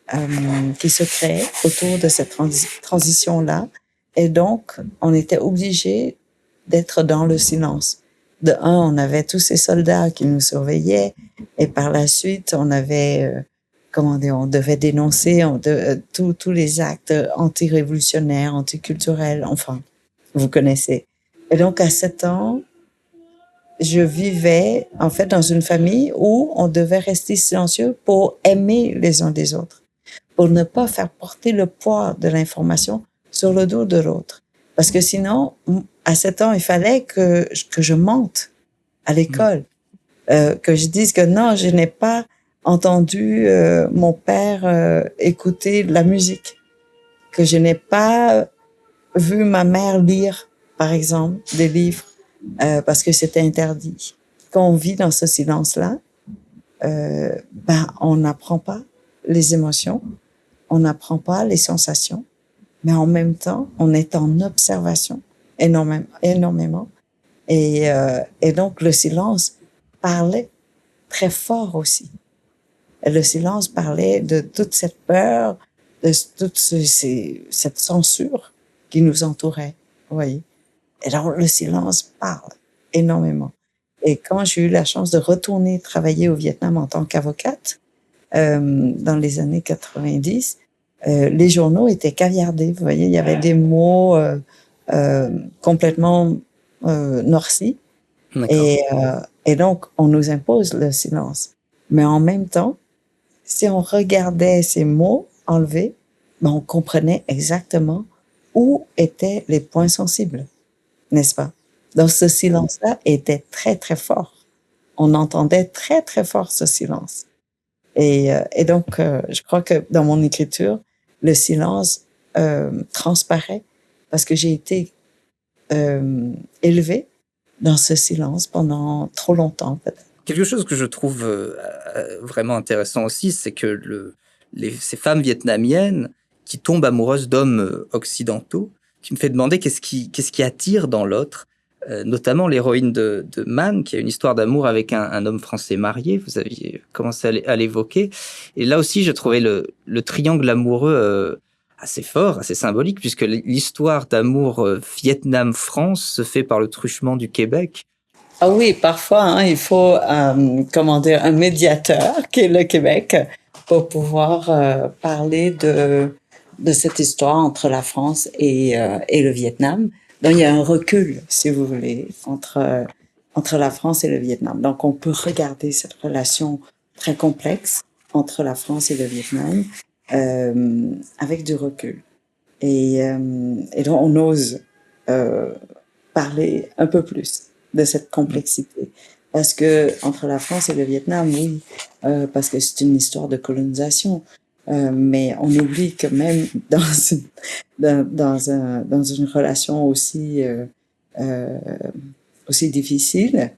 créaient autour de cette transition-là. Et donc, on était obligé d'être dans le silence. De un, on avait tous ces soldats qui nous surveillaient, et par la suite, on avait, on devait dénoncer tous les actes anti-révolutionnaires, anticulturels, enfin, vous connaissez. Et donc, à 7 ans, je vivais, en fait, dans une famille où on devait rester silencieux pour aimer les uns des autres, pour ne pas faire porter le poids de l'information sur le dos de l'autre. Parce que sinon, à 7 ans, il fallait que je mente à l'école, que je dise que non, je n'ai pas entendu mon père écouter de la musique, que je n'ai pas vu ma mère lire, par exemple, des livres, parce que c'était interdit. Quand on vit dans ce silence-là, on n'apprend pas les émotions, on n'apprend pas les sensations, mais en même temps, on est en observation énormément. Et donc, le silence parlait très fort aussi. Et le silence parlait de toute cette peur, de toute cette censure qui nous entourait, vous voyez. Et alors, le silence parle énormément. Et quand j'ai eu la chance de retourner travailler au Vietnam en tant qu'avocate, dans les années 90, les journaux étaient caviardés. Vous voyez, il y avait des mots complètement noircis. Et donc, on nous impose le silence. Mais en même temps, si on regardait ces mots enlevés, on comprenait exactement où étaient les points sensibles, n'est-ce pas? Donc, ce silence-là était très, très fort. On entendait très, très fort ce silence. Et donc, je crois que dans mon écriture, le silence transparaît parce que j'ai été élevée dans ce silence pendant trop longtemps, peut-être.
Quelque chose que je trouve vraiment intéressant aussi, c'est que ces femmes vietnamiennes qui tombent amoureuses d'hommes occidentaux, qui me fait demander qu'est-ce qui attire dans l'autre, notamment l'héroïne de Man, qui a une histoire d'amour avec un homme français marié, vous aviez commencé à l'évoquer. Et là aussi, je trouvais le triangle amoureux assez fort, assez symbolique, puisque l'histoire d'amour Vietnam-France se fait par le truchement du Québec.
Ah oui, parfois, hein, il faut, comment dire, un médiateur qui est le Québec pour pouvoir parler de cette histoire entre la France et le Vietnam. Donc, il y a un recul, si vous voulez, entre la France et le Vietnam. Donc, on peut regarder cette relation très complexe entre la France et le Vietnam avec du recul. Et donc, on ose parler un peu plus de cette complexité. Parce que entre la France et le Vietnam, oui, parce que c'est une histoire de colonisation, mais on oublie que même dans une relation aussi aussi difficile,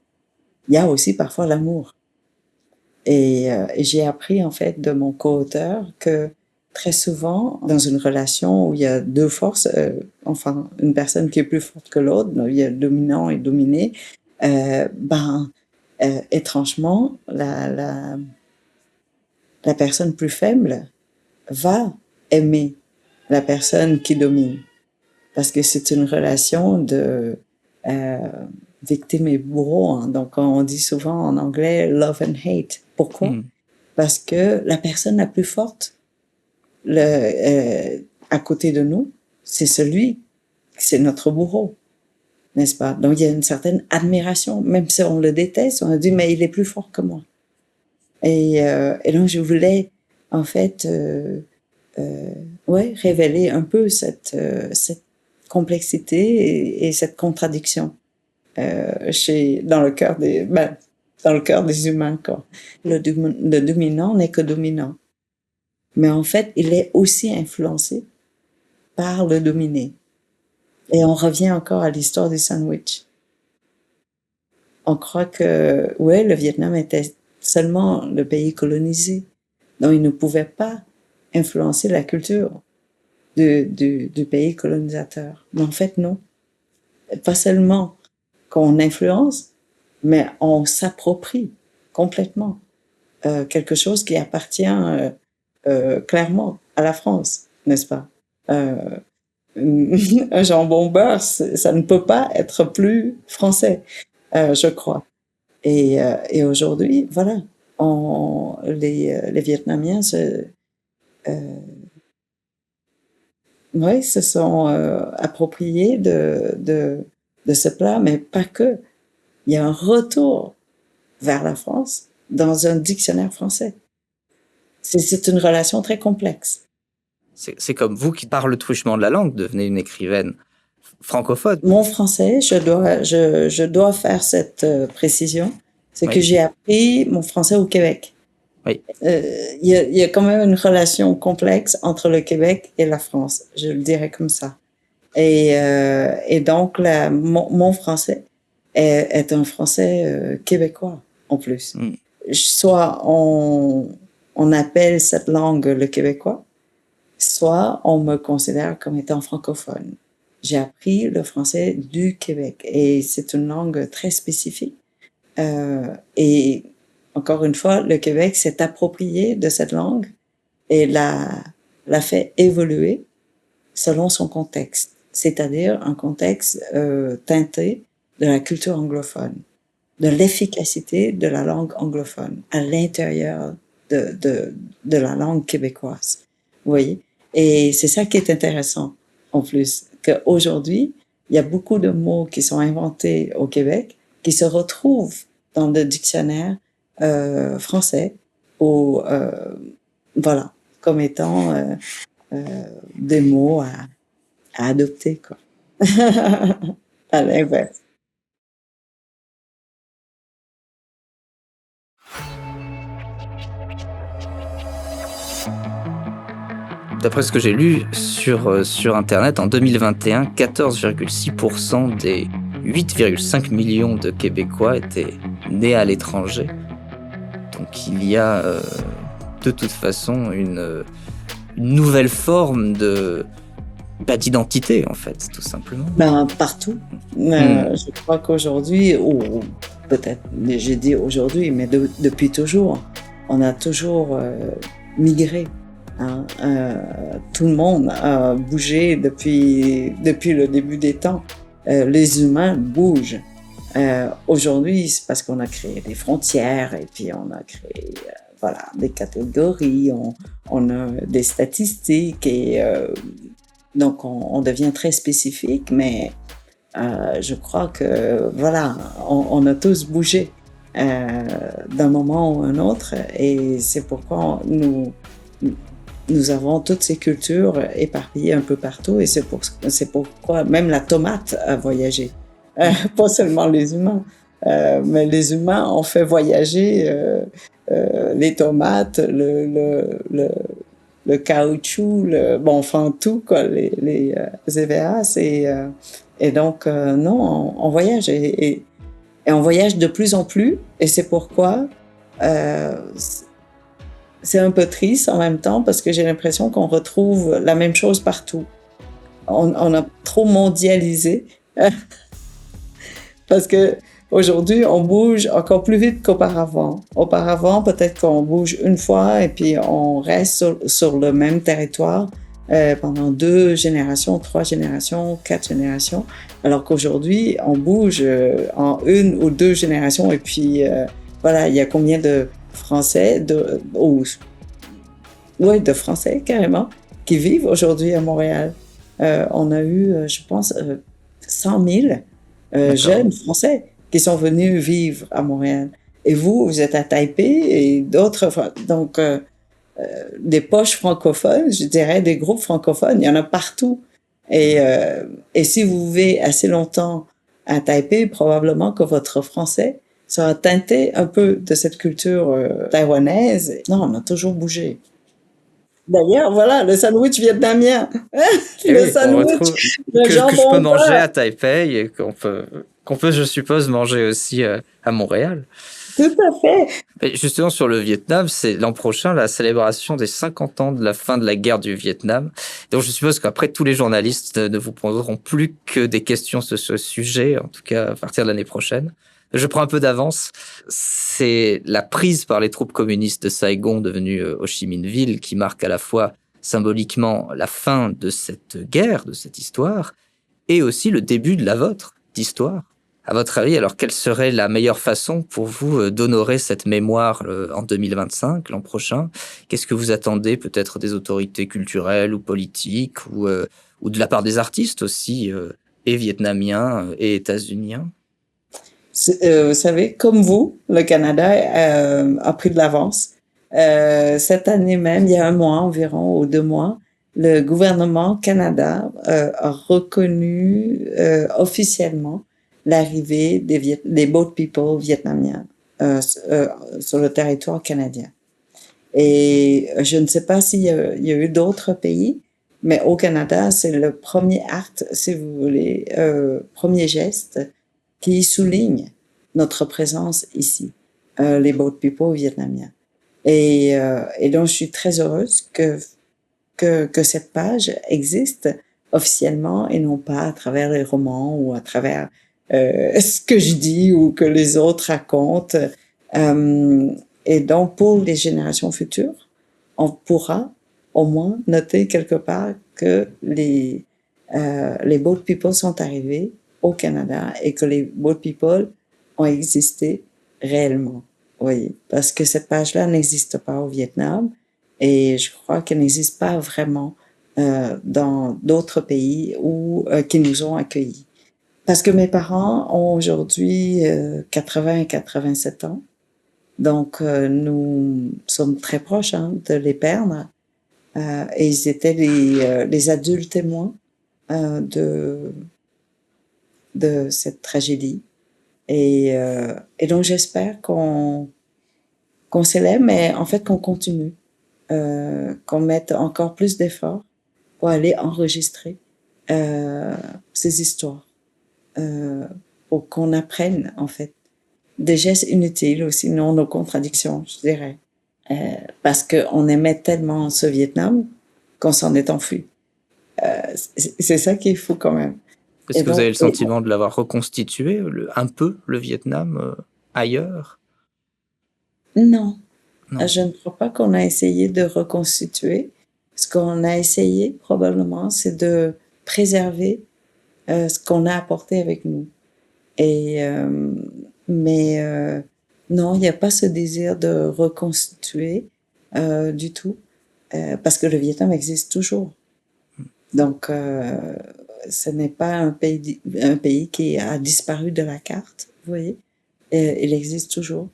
il y a aussi parfois l'amour. Et j'ai appris en fait de mon co-auteur que très souvent, dans une relation où il y a deux forces, enfin une personne qui est plus forte que l'autre, il y a dominant et dominé, étrangement, la personne plus faible va aimer la personne qui domine. Parce que c'est une relation de victime et bourreau. Hein. Donc, on dit souvent en anglais « love and hate ». Pourquoi? Parce que la personne la plus forte à côté de nous, c'est notre bourreau, n'est-ce pas? Donc, il y a une certaine admiration, même si on le déteste, on a dit, mais il est plus fort que moi. Et donc, je voulais, en fait, révéler un peu cette complexité et cette contradiction dans le cœur des humains, quoi. Le dominant n'est que dominant. Mais en fait, il est aussi influencé par le dominé. Et on revient encore à l'histoire du sandwich. On croit que, le Vietnam était seulement le pays colonisé. Donc, il ne pouvait pas influencer la culture du pays colonisateur. Mais en fait, non. Pas seulement qu'on influence, mais on s'approprie complètement quelque chose qui appartient clairement à la France, n'est-ce pas? Un jambon beurre, ça ne peut pas être plus français, je crois. Et aujourd'hui, voilà, les Vietnamiens se sont appropriés de ce plat, mais pas que. Il y a un retour vers la France dans un dictionnaire français. C'est une relation très complexe.
C'est comme vous qui, par le truchement de la langue, devenez une écrivaine francophone.
Mon français, je dois faire cette précision, c'est que j'ai appris mon français au Québec.
Oui.
Il y a quand même une relation complexe entre le Québec et la France, je le dirais comme ça. Et donc, mon français est un français québécois, en plus. Soit on appelle cette langue le québécois, soit on me considère comme étant francophone. J'ai appris le français du Québec et c'est une langue très spécifique. Et encore une fois, le Québec s'est approprié de cette langue et l'a fait évoluer selon son contexte, c'est-à-dire un contexte teinté de la culture anglophone, de l'efficacité de la langue anglophone à l'intérieur de la langue québécoise. Vous voyez? Et c'est ça qui est intéressant, en plus, qu'aujourd'hui, il y a beaucoup de mots qui sont inventés au Québec qui se retrouvent dans le dictionnaire français ou, voilà, comme étant des mots à adopter, quoi. À l'inverse.
d'après ce que j'ai lu sur Internet, en 2021, 14,6% des 8,5 millions de Québécois étaient nés à l'étranger. Donc il y a de toute façon une nouvelle forme d'identité, en fait, tout simplement.
Ben, partout. Je crois qu'aujourd'hui, ou peut-être, mais j'ai dit aujourd'hui, mais depuis toujours, on a toujours migré. Hein. Tout le monde a bougé depuis le début des temps. Les humains bougent. Aujourd'hui, c'est parce qu'on a créé des frontières et puis on a créé des catégories, on a des statistiques et donc on devient très spécifique, mais je crois que on a tous bougé d'un moment ou un autre et c'est pourquoi nous avons toutes ces cultures éparpillées un peu partout et c'est pourquoi même la tomate a voyagé. Pas seulement les humains, mais les humains ont fait voyager les tomates, le caoutchouc, tout, quoi, les EVAs. Et donc, non, on voyage et on voyage de plus en plus. Et c'est pourquoi c'est un peu triste en même temps parce que j'ai l'impression qu'on retrouve la même chose partout. On a trop mondialisé. Parce que aujourd'hui, on bouge encore plus vite qu'auparavant. Auparavant, peut-être qu'on bouge une fois et puis on reste sur le même territoire pendant 2 générations, 3 générations, 4 générations. Alors qu'aujourd'hui, on bouge en 1 ou 2 générations et puis il y a combien de Français, de Français carrément, qui vivent aujourd'hui à Montréal. On a eu, je pense, 100 000 jeunes Français qui sont venus vivre à Montréal. Et vous êtes à Taipei et d'autres, donc des poches francophones, je dirais des groupes francophones, il y en a partout. Et si vous vivez assez longtemps à Taipei, probablement que votre français sera teinté un peu de cette culture taïwanaise. Non, on a toujours bougé. D'ailleurs, voilà, le sandwich vietnamien. Le sandwich, le jambon
que je peux manger
beurre.
à Taipei et qu'on peut, je suppose, manger aussi à Montréal.
Tout à fait.
Et justement, sur le Vietnam, c'est l'an prochain la célébration des 50 ans de la fin de la guerre du Vietnam. Donc, je suppose qu'après, tous les journalistes ne vous poseront plus que des questions sur ce sujet, en tout cas à partir de l'année prochaine. Je prends un peu d'avance. C'est la prise par les troupes communistes de Saigon, devenue Ho Chi Minh Ville, qui marque à la fois symboliquement la fin de cette guerre, de cette histoire, et aussi le début de la vôtre d'histoire. À votre avis, alors, quelle serait la meilleure façon pour vous d'honorer cette mémoire en 2025, l'an prochain? Qu'est-ce que vous attendez peut-être des autorités culturelles ou politiques ou de la part des artistes aussi, et vietnamiens et états-uniens?
Vous savez, comme vous, le Canada a pris de l'avance. Cette année même, il y a 1 mois environ, ou 2 mois, le gouvernement Canada a reconnu officiellement l'arrivée des Boat People vietnamiens sur le territoire canadien. Et je ne sais pas s'il y a eu d'autres pays, mais au Canada, c'est le premier acte, si vous voulez, premier geste qui souligne notre présence ici, les Boat People vietnamiens. Et donc, je suis très heureuse que cette page existe officiellement et non pas à travers les romans ou à travers ce que je dis ou que les autres racontent. Et donc, pour les générations futures, on pourra au moins noter quelque part que les Boat People sont arrivés au Canada et que les Boat People ont existé réellement. Oui, parce que cette page-là n'existe pas au Vietnam et je crois qu'elle n'existe pas vraiment dans d'autres pays qui nous ont accueillis. Parce que mes parents ont aujourd'hui 80 et 87 ans. Donc, nous sommes très proches de les perdre. Et ils étaient les adultes témoins de cette tragédie. Et donc, j'espère qu'on célèbre, mais en fait qu'on continue. qu'on mette encore plus d'efforts pour aller enregistrer ces histoires, pour qu'on apprenne, en fait, des gestes inutiles ou sinon nos contradictions, je dirais. Parce qu'on aimait tellement ce Vietnam qu'on s'en est enfui. C'est ça qui est fou quand même.
Est-ce que vous avez le sentiment de l'avoir reconstitué un peu, le Vietnam, ailleurs?
Non.
Non.
Je ne crois pas qu'on a essayé de reconstituer. Ce qu'on a essayé, probablement, c'est de préserver ce qu'on a apporté avec nous. Mais non, il n'y a pas ce désir de reconstituer du tout, parce que le Vietnam existe toujours. Donc, ce n'est pas un pays qui a disparu de la carte, vous voyez. Il existe toujours.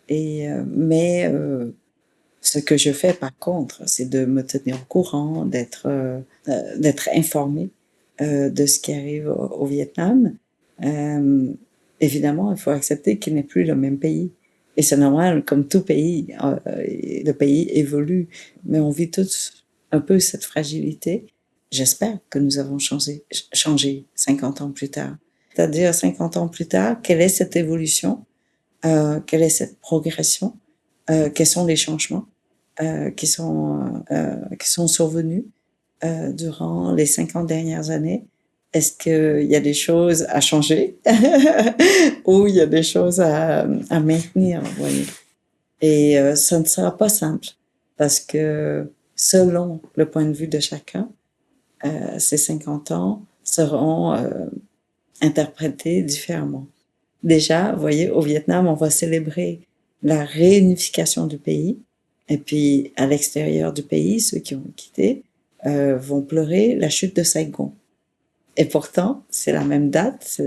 Mais ce que je fais, par contre, c'est de me tenir au courant, d'être informée de ce qui arrive au Vietnam. Évidemment, il faut accepter qu'il n'est plus le même pays. Et c'est normal, comme tout pays, le pays évolue. Mais on vit tous un peu cette fragilité. J'espère que nous avons changé 50 ans plus tard. C'est-à-dire, 50 ans plus tard, quelle est cette évolution? Quelle est cette progression? Quels sont les changements qui sont survenus durant les 50 dernières années? Est-ce qu'il y a des choses à changer ou il y a des choses à maintenir, vous voyez? Et ça ne sera pas simple parce que selon le point de vue de chacun, ces 50 ans seront interprétés différemment. Déjà, vous voyez, au Vietnam, on va célébrer la réunification du pays. Et puis, à l'extérieur du pays, ceux qui ont quitté vont pleurer la chute de Saigon. Et pourtant, c'est la même date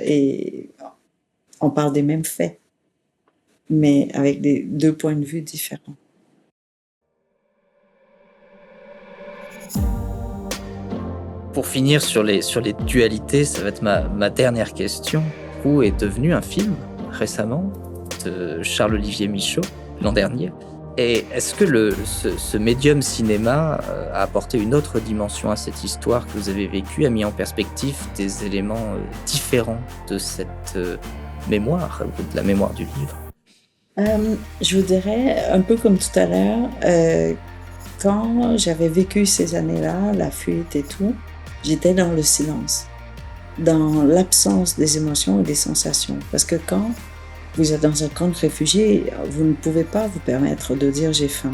et on parle des mêmes faits, mais avec deux points de vue différents.
Pour finir sur les dualités, ça va être ma dernière question. Où est devenu un film récemment de Charles-Olivier Michaud l'an dernier. Et est-ce que ce médium cinéma a apporté une autre dimension à cette histoire que vous avez vécue, a mis en perspective des éléments différents de cette mémoire, ou de la mémoire du livre?
Je vous dirais, un peu comme tout à l'heure, quand j'avais vécu ces années-là, la fuite et tout, j'étais dans le silence, dans l'absence des émotions et des sensations. Parce que quand vous êtes dans un camp de réfugiés, vous ne pouvez pas vous permettre de dire « j'ai faim ».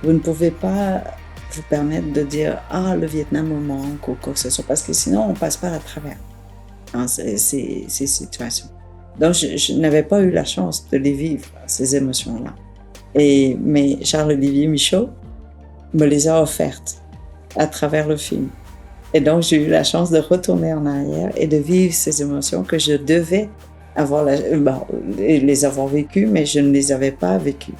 Vous ne pouvez pas vous permettre de dire « ah, le Vietnam me manque » ou quoi que ce soit, parce que sinon, on ne passe pas à travers ces situations. Donc, je n'avais pas eu la chance de les vivre, ces émotions-là. Mais Charles-Olivier Michaud me les a offertes à travers le film. Et donc, j'ai eu la chance de retourner en arrière et de vivre ces émotions que je devais les avoir vécues, mais je ne les avais pas vécues.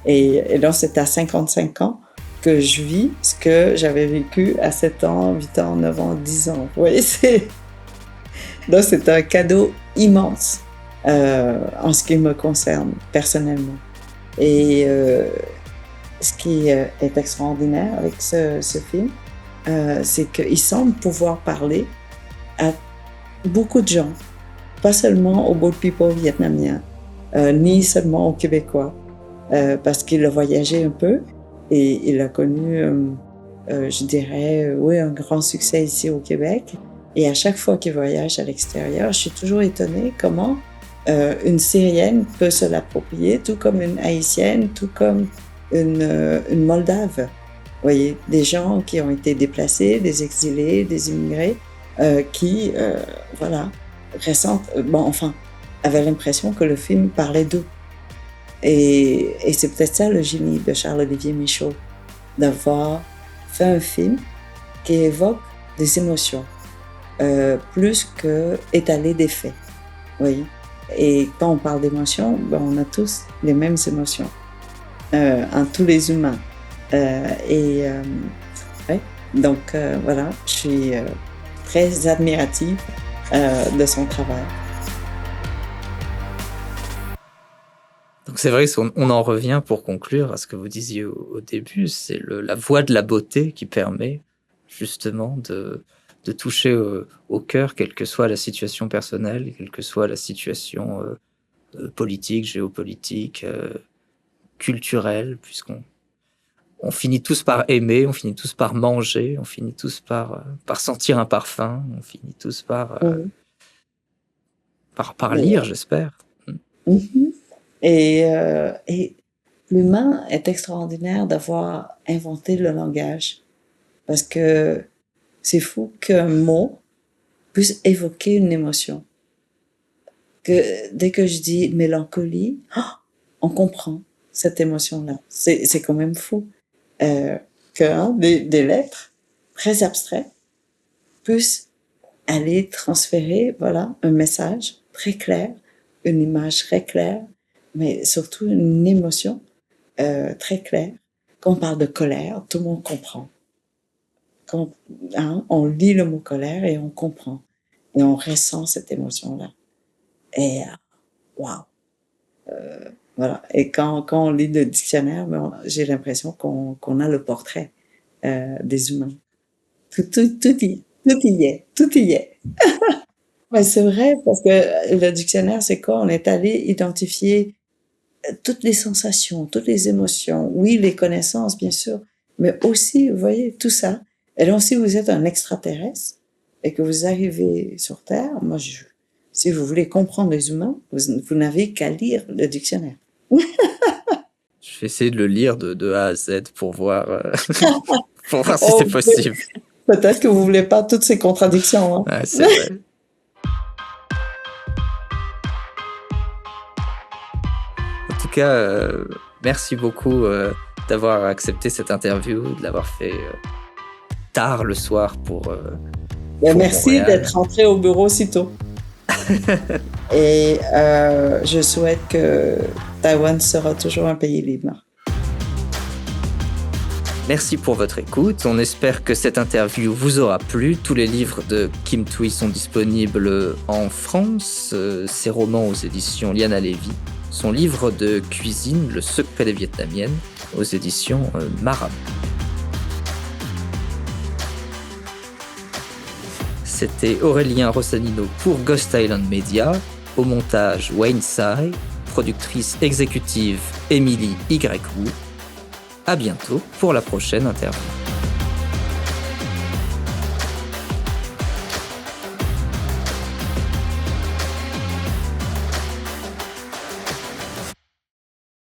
Et donc, c'est à 55 ans que je vis ce que j'avais vécu à 7 ans, 8 ans, 9 ans, 10 ans. Vous voyez, donc, c'est un cadeau immense en ce qui me concerne personnellement. Et ce qui est extraordinaire avec ce film, c'est qu'il semble pouvoir parler à beaucoup de gens, pas seulement aux boat people vietnamiens, ni seulement aux Québécois, parce qu'il a voyagé un peu et il a connu, je dirais, un grand succès ici au Québec. Et à chaque fois qu'il voyage à l'extérieur, je suis toujours étonnée comment une Syrienne peut se l'approprier, tout comme une Haïtienne, tout comme une Moldave. Vous voyez, des gens qui ont été déplacés, des exilés, des immigrés, qui, avaient l'impression que le film parlait d'eux. Et c'est peut-être ça le génie de Charles-Olivier Michaud, d'avoir fait un film qui évoque des émotions, plus que étaler des faits. Oui. Et quand on parle d'émotions, on a tous les mêmes émotions, en tous les humains. Donc voilà, je suis très admirative de son travail.
Donc c'est vrai qu'on en revient pour conclure à ce que vous disiez au début, c'est la voie de la beauté qui permet justement de toucher au cœur, quelle que soit la situation personnelle, quelle que soit la situation politique, géopolitique, culturelle, puisqu'on finit tous par aimer, on finit tous par manger, on finit tous par sentir un parfum, on finit tous par lire, j'espère.
Mhm. Et l'humain est extraordinaire d'avoir inventé le langage. Parce que c'est fou qu'un mot puisse évoquer une émotion. Que dès que je dis mélancolie, on comprend cette émotion-là. C'est quand même fou que des lettres très abstraites puissent aller transférer, voilà, un message très clair, une image très claire, mais surtout une émotion très claire. Quand on parle de colère, tout le monde comprend. Quand on lit le mot colère et on comprend. Et on ressent cette émotion-là. Et waouh! Voilà. Et quand on lit le dictionnaire, j'ai l'impression qu'on a le portrait des humains. Tout y est. Mais c'est vrai, parce que le dictionnaire, c'est quoi? On est allé identifier toutes les sensations, toutes les émotions. Oui, les connaissances, bien sûr, mais aussi, vous voyez, tout ça. Et donc, si vous êtes un extraterrestre et que vous arrivez sur Terre, si vous voulez comprendre les humains, vous n'avez qu'à lire le dictionnaire.
Je vais essayer de le lire de A à Z pour voir, pour voir si c'est possible.
Peut-être que vous voulez pas toutes ces contradictions. Hein?
Ouais, c'est vrai. En tout cas, merci beaucoup d'avoir accepté cette interview, de l'avoir fait tard le soir pour
merci
Montréal.
D'être rentré au bureau si tôt. Et je souhaite que Taïwan sera toujours un pays libre.
Merci pour votre écoute. On espère que cette interview vous aura plu. Tous les livres de Kim Thuy sont disponibles en France. Ses romans aux éditions Liana Levy. Son livre de cuisine, Le secret des Vietnamiennes, aux éditions Marabout. C'était Aurélien Rossanino pour Ghost Island Media. Au montage, Wayne Tsai. Productrice exécutive, Émilie Y. Wu. À bientôt pour la prochaine interview.